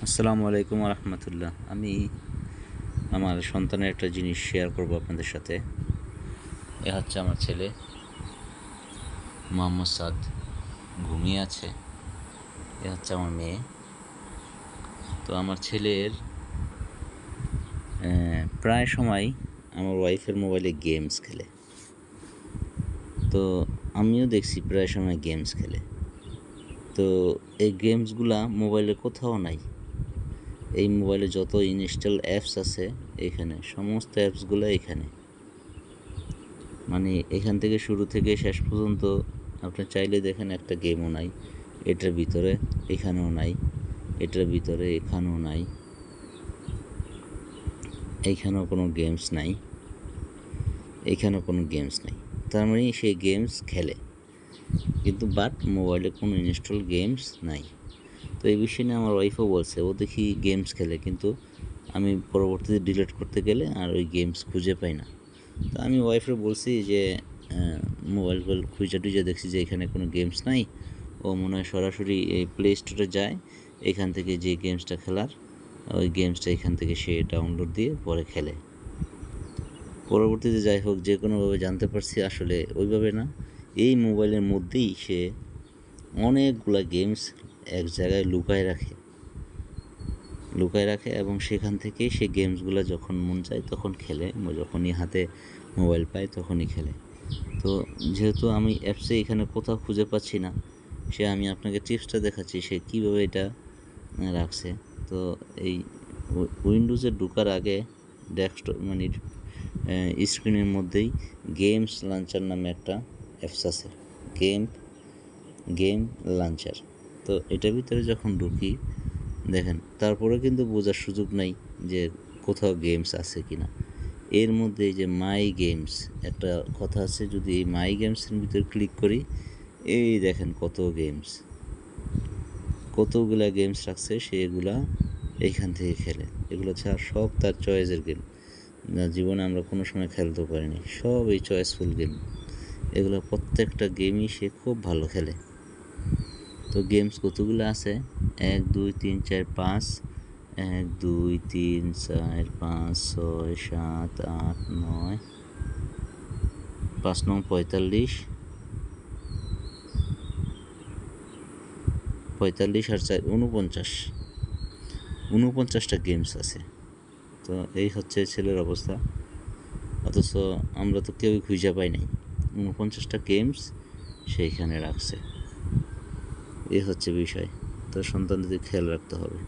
আসসালামু আলাইকুম রহমতুল্লাহ। আমি আমার সন্তানের একটা জিনিস শেয়ার করব আপনাদের সাথে। এ হচ্ছে আমার ছেলে মোহাম্মদ সাদ, ঘুমিয়ে আছে। এ হচ্ছে আমার মেয়ে। তো আমার ছেলের প্রায় সময় আমার ওয়াইফের মোবাইলে গেমস খেলে। তো আমিও দেখছি প্রায় সময় গেমস খেলে। তো এই গেমসগুলা মোবাইলে কোথাও নাই। এই মোবাইলে যত ইনস্টল অ্যাপস আছে এখানে, সমস্ত অ্যাপসগুলো এখানে, মানে এখান থেকে শুরু থেকে শেষ পর্যন্ত আপনি চাইলে দেখেন একটা গেমও নাই এটার ভিতরে, এখানেও নাই এটার ভিতরে, এখানেও নাই, এইখানেও কোনো গেমস নাই, এইখানেও কোনো গেমস নাই। তার মানে সে গেমস খেলে, কিন্তু বাট মোবাইলে কোনো ইনস্টল গেমস নাই। তো এই বিষয়ে নিয়ে আমার ওয়াইফও বলছে ও দেখি গেমস খেলে, কিন্তু আমি পরবর্তীতে ডিলিট করতে গেলে আর ওই গেমস খুঁজে পাই না। তো আমি ওয়াইফরে বলছি যে মোবাইল খুঁজে টুজে দেখছি যে এখানে কোনো গেমস নাই। ও মনে হয় সরাসরি এই প্লে স্টোরে যায়, এখান থেকে যে গেমসটা খেলার ওই গেমসটা এখান থেকে সে ডাউনলোড দিয়ে পরে খেলে। পরবর্তীতে যাই হোক, যে কোনোভাবে জানতে পারছি আসলে ওইভাবে না, এই মোবাইলের মধ্যেই সে অনেকগুলা গেমস এক জায়গায় লুকায় রাখে এবং সেখান থেকে সে গেমসগুলো যখন মন চায় তখন খেলে, যখনই হাতে মোবাইল পায় তখনই খেলে। তো যেহেতু আমি অ্যাপসে এখানে কোথাও খুঁজে পাচ্ছি না, আমি আপনাকে টিপসটা দেখাচ্ছি সে কীভাবে এটা রাখছে। তো এই উইন্ডোজে ঢোকার আগে ডেস্কটপ মানে স্ক্রিনের মধ্যেই গেমস লঞ্চার নামে একটা অ্যাপস আছে, গেম লঞ্চার। তো এটার ভিতরে যখন ঢুকি দেখেন, তারপরে কিন্তু বোঝার সুযোগ নাই যে কোথাও গেমস আছে কি না। এর মধ্যে এই যে মাই গেমস একটা কথা আছে, যদি এই মাই গেমসের ভিতরে ক্লিক করি, এই দেখেন কতগুলা গেমস রাখছে, সেগুলা এইখান থেকে খেলে। এগুলো ছাড়া সব তার চয়েসের গেম, যা জীবনে আমরা কোনো সময় খেলতেও পারিনি, সব এই চয়েসফুল গেম। এগুলো প্রত্যেকটা গেমই সে খুব ভালো খেলে। তো গেমস কতগুলো আছে, 1 2 3 4 5, 1 2 3 4 5 6 7 8 9, 5 নং 45, 45 আর 4 49টা গেমস আছে। তো এই হচ্ছে ছেলের অবস্থা, অথচ আমরা তো কেউই খুঁজে পাই নাই। 49টা গেমস সেইখানে রাখছে, এ হচ্ছে বিষয়। তো সন্তানদের খেয়াল রাখতে হবে।